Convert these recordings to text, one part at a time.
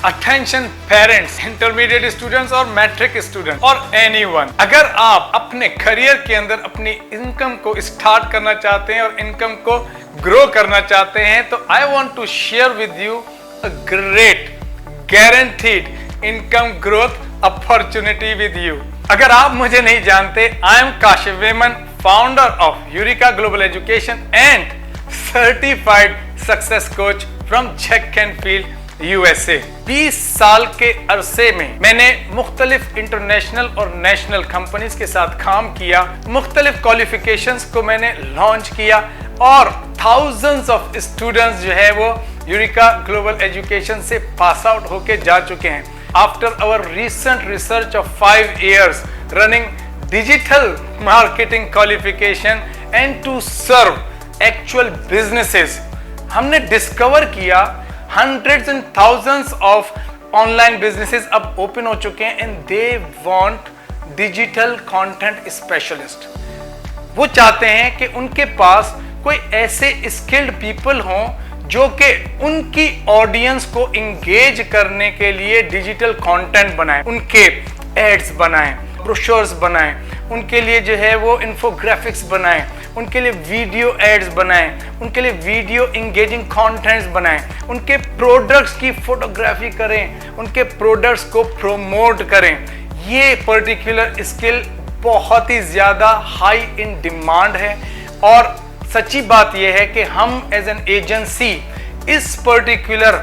Attention parents, intermediate students और matric student और anyone, अगर आप अपने करियर के अंदर अपनी इनकम को स्टार्ट करना चाहते हैं और इनकम को ग्रो करना चाहते हैं तो I want to share with you a great guaranteed income growth opportunity with you. अगर आप मुझे नहीं जानते, आई एम काशिफ वेमन, founder of Eureka global education and certified success coach from Chesterfield USA. 20 साल के अरसे में मैंने मुख्तलिफ इंटरनेशनल और नेशनल कंपनीज के साथ काम किया, मुख्तलिफ क्वालिफिकेशंस को मैंने लॉन्च किया और थाउजेंड्स ऑफ स्टूडेंट्स जो है वो यूरिका ग्लोबल एजुकेशन से पास आउट होके जा चुके हैं। After our recent research of 5 years running digital marketing qualification and to serve actual businesses, हमने डिस्कवर किया hundreds and thousands of online businesses अब ओपन हो चुके हैं and they want digital content specialist। वो चाहते हैं कि उनके पास कोई ऐसे skilled people हों जो कि उनकी ऑडियंस को इंगेज करने के लिए डिजिटल कंटेंट बनाएं, उनके एड्स बनाएं, ब्रोशर्स बनाएं, उनके लिए जो है वो इन्फोग्राफिक्स बनाएं, उनके लिए वीडियो एड्स बनाएं, उनके लिए वीडियो इंगेजिंग कंटेंट्स बनाएं, उनके प्रोडक्ट्स की फोटोग्राफी करें, उनके प्रोडक्ट्स को प्रमोट करें। ये पर्टिकुलर स्किल बहुत ही ज़्यादा हाई इन डिमांड है और सच्ची बात यह है कि हम एज एन एजेंसी इस पर्टिकुलर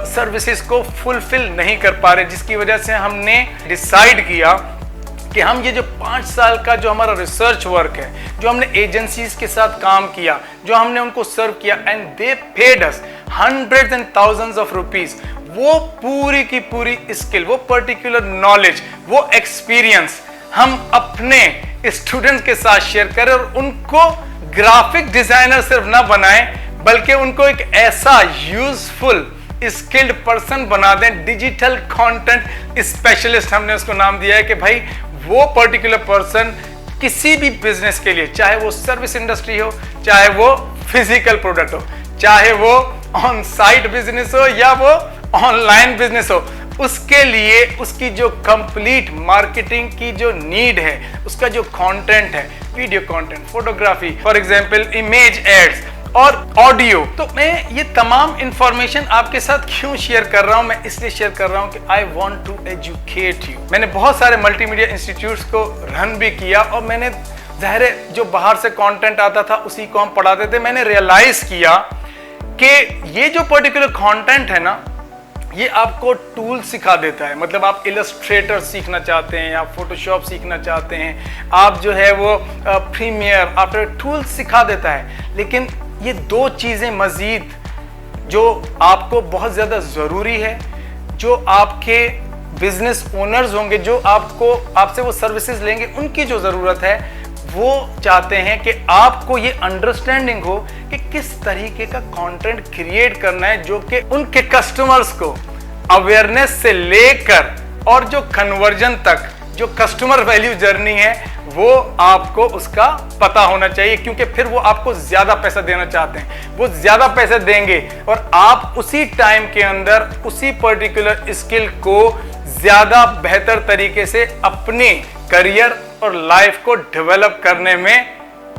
सर्विसेज को फुलफिल नहीं कर पा रहे, जिसकी वजह से हमने डिसाइड किया कि हम ये जो 5 साल का जो हमारा रिसर्च वर्क है, जो हमने एजेंसीज के साथ काम किया, जो हमने उनको सर्व किया and they paid us hundreds and thousands of rupees, वो पूरी की पूरी स्किल, वो पर्टिकुलर नॉलेज, वो एक्सपीरियंस हम अपने स्टूडेंट्स के साथ शेयर करें और उनको ग्राफिक डिजाइनर सिर्फ ना बनाएं बल्कि उनको एक ऐसा यूजफुल स्किल्ड पर्सन बना दें, डिजिटल कंटेंट स्पेशलिस्ट हमने उसको नाम दिया है कि भाई वो पर्टिकुलर पर्सन किसी भी बिजनेस के लिए, चाहे वो सर्विस इंडस्ट्री हो, चाहे वो फिजिकल प्रोडक्ट हो, चाहे वो ऑन साइट बिजनेस हो या वो ऑनलाइन बिजनेस हो, उसके लिए उसकी जो कंप्लीट मार्केटिंग की जो नीड है, उसका जो कंटेंट है, video content, photography, for example image ads और ऑडियो, तो मैं ये तमाम इंफॉर्मेशन आपके साथ क्यों शेयर कर रहा हूं? मैं इसलिए शेयर कर रहा हूं कि I want to educate you. मैंने बहुत सारे मल्टीमीडिया इंस्टीट्यूट्स को रन भी किया और मैंने ज़ाहिर है जो बाहर से कंटेंट आता था उसी को हम पढ़ाते थे। मैंने रियलाइज किया कि ये जो पर्टिकुलर कंटेंट है ना, ये आपको टूल सिखा देता है। मतलब आप इलस्ट्रेटर सीखना चाहते हैं, आप फोटोशॉप सीखना चाहते हैं, आप जो है वो प्रीमियर आफ्टर टूल सिखा देता है, लेकिन ये 2 चीज़ें मज़ीद जो आपको बहुत ज़्यादा ज़रूरी है, जो आपके बिजनेस ओनर्स होंगे, जो आपसे वो सर्विसेज लेंगे, उनकी जो ज़रूरत है, वो चाहते हैं कि आपको ये अंडरस्टैंडिंग हो कि किस तरीके का कंटेंट क्रिएट करना है जो कि उनके कस्टमर्स को अवेयरनेस से लेकर और जो कन्वर्जन तक, जो कस्टमर वैल्यू जर्नी है, वो आपको उसका पता होना चाहिए, क्योंकि फिर वो आपको ज्यादा पैसा देना चाहते हैं। वो ज्यादा पैसे देंगे और आप उसी टाइम के अंदर उसी पर्टिकुलर स्किल को ज्यादा बेहतर तरीके से अपने करियर और लाइफ को डेवलप करने में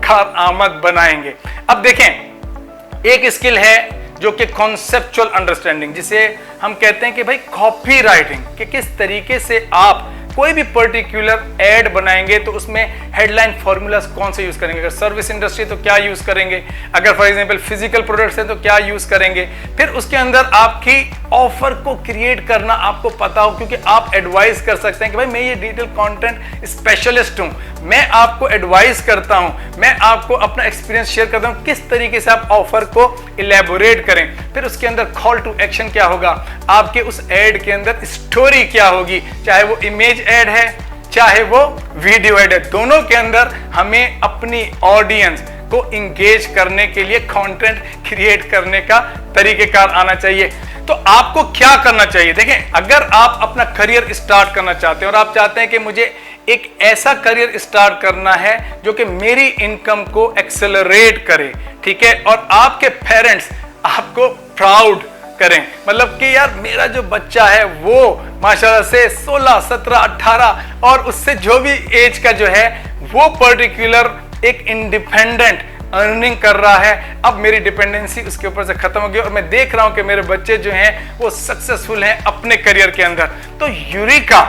कारआमद बनाएंगे। अब देखें, एक स्किल है जो कि कॉन्सेप्चुअल अंडरस्टैंडिंग, जिसे हम कहते हैं कि भाई कॉपी राइटिंग, कि किस तरीके से आप कोई भी पर्टिकुलर एड बनाएंगे तो उसमें हेडलाइन फॉर्मूलाज कौन से यूज करेंगे। अगर सर्विस इंडस्ट्री तो क्या यूज करेंगे, अगर फॉर एग्जांपल फिजिकल प्रोडक्ट्स है तो क्या यूज करेंगे। फिर उसके अंदर आपकी ऑफर को क्रिएट करना आपको पता हो, क्योंकि आप एडवाइस कर सकते हैं कि भाई मैं ये डिजिटल कंटेंट स्पेशलिस्ट हूं, मैं आपको एडवाइस करता हूं, मैं आपको अपना एक्सपीरियंस शेयर करता हूं किस तरीके से आप ऑफर को इलेबोरेट करें। फिर उसके अंदर कॉल टू एक्शन क्या होगा, आपके उस एड के अंदर स्टोरी क्या होगी, चाहे वो इमेज एड है चाहे वो वीडियो एड है, दोनों के अंदर हमें अपनी ऑडियंस को इंगेज करने के लिए कंटेंट क्रिएट करने का तरीकेकार आना चाहिए। तो आपको क्या करना चाहिए? देखें, अगर आप अपना करियर स्टार्ट करना चाहते हैं और आप चाहते हैं कि मुझे एक ऐसा करियर स्टार्ट करना है जो कि मेरी इनकम को एक्सेलरेट करे, ठीक है, और आपके पेरेंट्स आपको प्राउड करें। मतलब कि यार मेरा जो बच्चा है वो माशाल्लाह से 16, 17, 18 और उससे जो भी एज का जो है वो पर्टिकुलर एक इंडिपेंडेंट अर्निंग कर रहा है। अब मेरी डिपेंडेंसी उसके ऊपर से खत्म हो गई और मैं देख रहा हूं कि मेरे बच्चे जो हैं वो सक्सेसफुल हैं अपने करियर के अंदर। तो यूरेका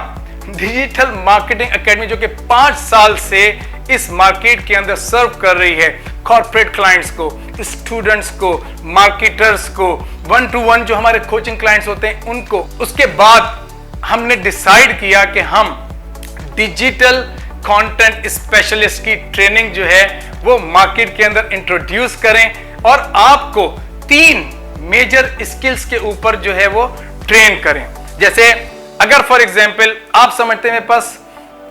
डिजिटल मार्केटिंग एकेडमी जो कि 5 साल से इस मार्केट के अंदर सर्व कर रही है कॉर्पोरेट क्लाइंट्स को, स्टूडेंट्स को, मार्केटर्स को, 1-to-1 जो हमारे कोचिंग क्लाइंट्स होते हैं उनको। उसके बाद हमने डिसाइड किया कि हम डिजिटल कंटेंट स्पेशलिस्ट की ट्रेनिंग जो है वो मार्केट के अंदर इंट्रोड्यूस करें और आपको 3 मेजर स्किल्स के ऊपर जो है वो ट्रेन करें। जैसे अगर फॉर एग्जांपल आप समझते हैं मेरे पास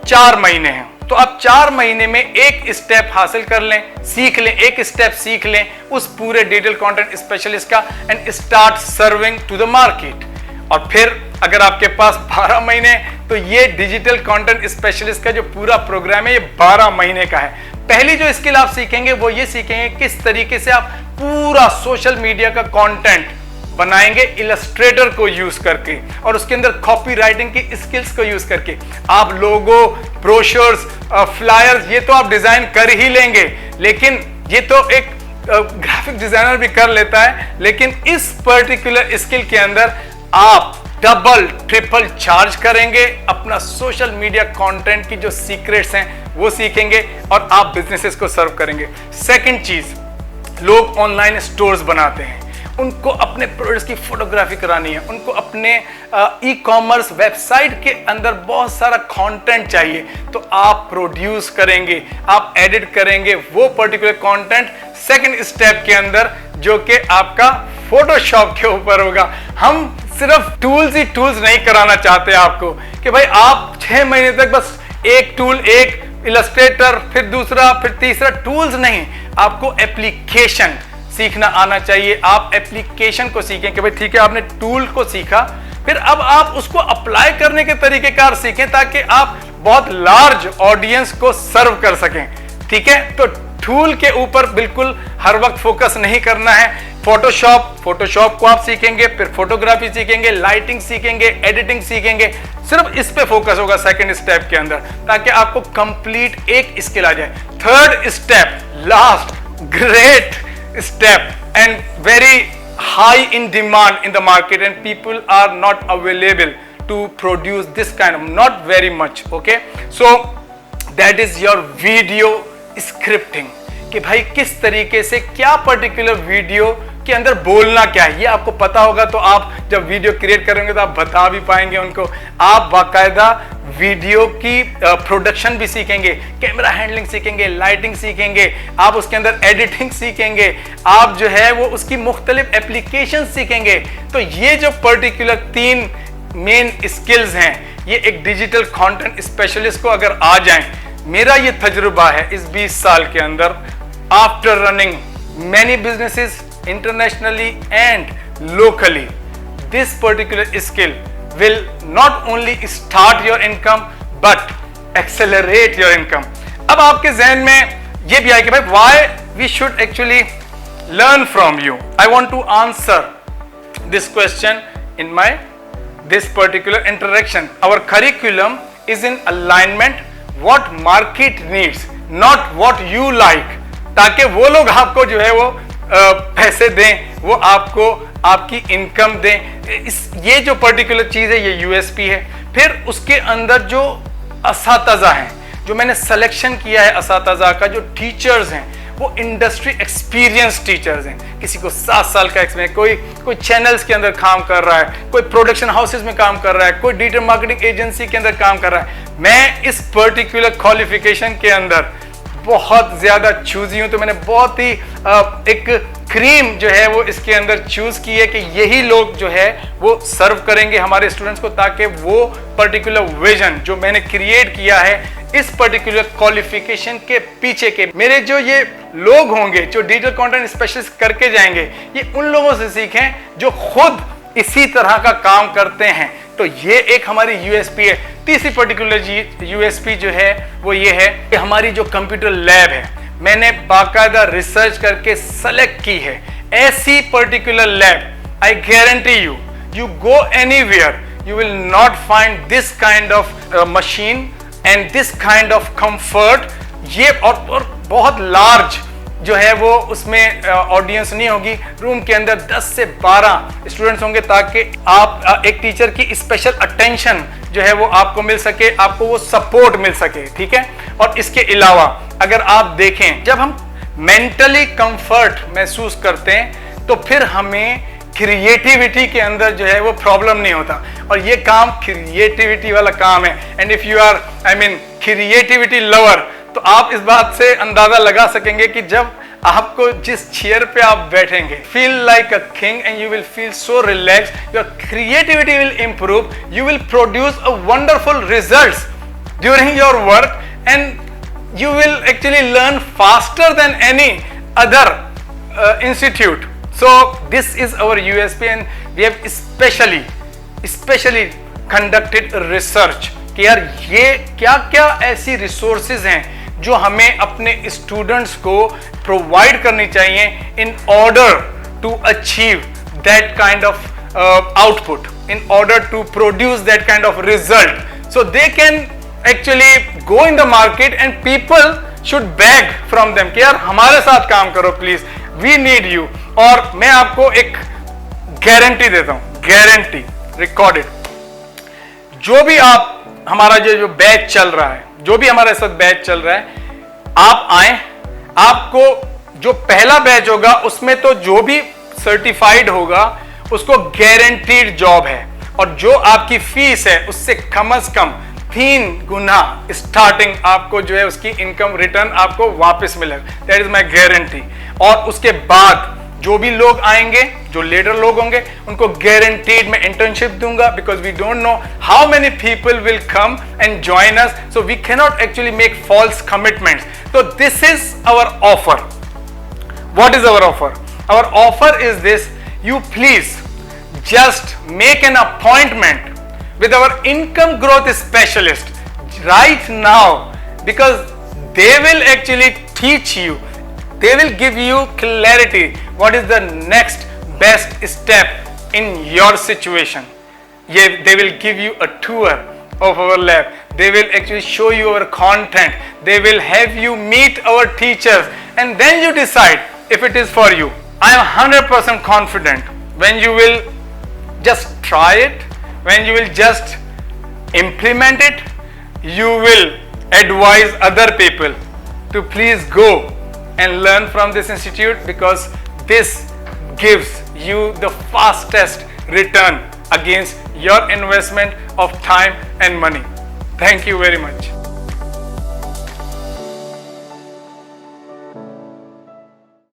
4 महीने हैं, तो आप 4 महीने में एक स्टेप हासिल कर लें, सीख लें, एक स्टेप सीख लें उस पूरे डिजिटल कंटेंट स्पेशलिस्ट का and start serving to the market. और फिर अगर आपके पास 12 महीने, तो ये डिजिटल कंटेंट स्पेशलिस्ट का जो पूरा प्रोग्राम है ये 12 महीने का है। पहली जो स्किल आप सीखेंगे वो ये सीखेंगे किस तरीके से आप पूरा सोशल मीडिया का कंटेंट बनाएंगे इलस्ट्रेटर को यूज करके और उसके अंदर कॉपी राइटिंग की स्किल्स को यूज करके। आप लोगो, ब्रोशर्स, फ्लायर्स ये तो आप डिजाइन कर ही लेंगे, लेकिन ये तो एक ग्राफिक डिजाइनर भी कर लेता है, लेकिन इस पर्टिकुलर स्किल के अंदर आप डबल ट्रिपल चार्ज करेंगे। अपना सोशल मीडिया कंटेंट की जो सीक्रेट्स हैं वो सीखेंगे और आप बिजनेसेस को सर्व करेंगे। सेकंड चीज, लोग ऑनलाइन स्टोर्स बनाते हैं, उनको अपने प्रोडक्ट्स की फोटोग्राफी करानी है, उनको अपने ई कॉमर्स वेबसाइट के अंदर बहुत सारा कंटेंट चाहिए, तो आप प्रोड्यूस करेंगे, आप एडिट करेंगे वो पर्टिकुलर कंटेंट सेकंड स्टेप के अंदर, जो कि आपका फोटोशॉप के ऊपर होगा। हम सिर्फ टूल्स ही टूल्स नहीं कराना चाहते आपको कि भाई आप 6 महीने तक बस एक टूल, एक इलस्ट्रेटर, फिर दूसरा, फिर तीसरा, टूल्स नहीं, आपको एप्लीकेशन सीखना आना चाहिए। आप एप्लीकेशन को सीखें कि भाई ठीक है आपने टूल को सीखा, फिर अब आप उसको अप्लाई करने के तरीकेकार सीखें ताकि आप बहुत लार्ज ऑडियंस को सर्व कर सकें। ठीक है, तो टूल के ऊपर बिल्कुल हर वक्त फोकस नहीं करना है। फोटोशॉप को आप सीखेंगे, फिर फोटोग्राफी सीखेंगे, लाइटिंग सीखेंगे, एडिटिंग सीखेंगे, सिर्फ इस पे फोकस होगा सेकंड स्टेप के अंदर ताकि आपको कंप्लीट एक स्किल आ जाए। Third step, last great step and very high in demand in the market and people are not available to produce this kind of, not very much, okay? So that is your video scripting कि भाई किस तरीके से क्या particular video के अंदर बोलना क्या है, ये आपको पता होगा तो आप जब वीडियो क्रिएट करेंगे तो आप बता भी पाएंगे उनको। आप बाकायदा वीडियो की प्रोडक्शन भी सीखेंगे, कैमरा हैंडलिंग सीखेंगे, लाइटिंग सीखेंगे, आप उसके अंदर एडिटिंग सीखेंगे, आप जो है वो उसकी मुख्तलिफ एप्लीकेशन सीखेंगे। तो ये जो पर्टिकुलर 3 मेन स्किल्स हैं, ये एक डिजिटल कंटेंट स्पेशलिस्ट को अगर आ जाएं, मेरा ये तजुर्बा है इस 20 साल के अंदर, after running many businesses internationally and locally, this particular skill will not only start your income but accelerate your income. अब आपके जहन में ये भी आए कि भाई why we should actually learn from you. I want to answer this question in my this particular interaction. Our curriculum is in alignment what market needs, not what you like, ताकि वो लोग आपको जो है वो पैसे दें, वो आपको आपकी इनकम दें। ये जो पर्टिकुलर चीज है ये यूएसपी है। फिर उसके अंदर जो असातिज़ा हैं, जो मैंने सिलेक्शन किया है असातिज़ा का, जो टीचर्स हैं वो इंडस्ट्री एक्सपीरियंस टीचर्स हैं। किसी को 7 साल का एक्सपीरियंस, कोई चैनल्स के अंदर काम कर रहा है, कोई प्रोडक्शन हाउसेस में काम कर रहा है, कोई डिजिटल मार्केटिंग एजेंसी के अंदर काम कर रहा है। मैं इस पर्टिकुलर क्वालिफिकेशन के अंदर बहुत ज्यादा चूजी हूं, तो मैंने बहुत ही एक क्रीम जो है वो इसके अंदर चूज की है कि यही लोग जो है वो सर्व करेंगे हमारे स्टूडेंट्स को, ताकि वो पर्टिकुलर विजन जो मैंने क्रिएट किया है इस पर्टिकुलर क्वालिफिकेशन के पीछे के मेरे जो ये लोग होंगे जो डिजिटल कंटेंट स्पेशलिस्ट करके जाएंगे, ये उन लोगों से सीखें जो खुद इसी तरह का काम करते हैं। तो ये एक हमारी यूएसपी है। तीसरी पर्टिकुलर यूएसपी जो है वो ये है कि हमारी जो कंप्यूटर लैब है, मैंने बाकायदा रिसर्च करके सेलेक्ट की है ऐसी particular lab I guarantee you, you go anywhere, you will not find this kind of machine and this kind of comfort. ये और बहुत लार्ज जो है वो उसमें ऑडियंस नहीं होगी, रूम के अंदर 10 से 12 स्टूडेंट्स होंगे ताकि आप एक टीचर की स्पेशल अटेंशन जो है वो आपको मिल सके, आपको वो सपोर्ट मिल सके, ठीक है। और इसके अलावा अगर आप देखें, जब हम मेंटली कंफर्ट महसूस करते हैं तो फिर हमें क्रिएटिविटी के अंदर जो है वो प्रॉब्लम नहीं होता, और ये काम क्रिएटिविटी वाला काम है। And if you are creativity lover, तो आप इस बात से अंदाजा लगा सकेंगे कि जब आपको जिस चेयर पे आप बैठेंगे, feel like a king and you will feel so relax, your creativity will improve, you will produce a wonderful results during your work, and you will actually learn faster than any other institute. So this is our USP, and we have especially conducted research कि यार ये क्या क्या ऐसी resources हैं जो हमें अपने स्टूडेंट्स को प्रोवाइड करनी चाहिए in order to achieve that kind of output, in order to produce that kind of result, so they can actually go in the market and people should beg from them कि यार हमारे साथ काम करो please, we need you. और मैं आपको एक गारंटी देता हूं, गारंटी रिकॉर्डेड, जो भी आप हमारा जो बैच चल रहा है, जो भी हमारे साथ बैच चल रहा है, आप आए, आपको जो पहला बैच होगा उसमें तो जो भी सर्टिफाइड होगा उसको गारंटीड जॉब है, और जो आपकी फीस है उससे कम से कम 3 गुना स्टार्टिंग आपको जो है उसकी इनकम रिटर्न आपको वापस मिलेगा, दैट इज माय गारंटी। और उसके बाद जो भी लोग आएंगे, जो लीडर लोग होंगे, उनको गारंटीड मैं इंटर्नशिप दूंगा, because we don't know how many people will come and join us, so we can not actually make false commitments. तो this is our offer. What is our offer? Our offer is this, you please just make an appointment with our income growth specialist right now, because they will actually teach you, they will give you clarity what is the next best step in your situation. They will give you a tour of our lab, they will actually show you our content, they will have you meet our teachers, and then you decide if it is for you. I am 100% confident when you will just try it, when you will just implement it, you will advise other people to please go and learn from this institute, because this gives you the fastest return against your investment of time and money. Thank you very much.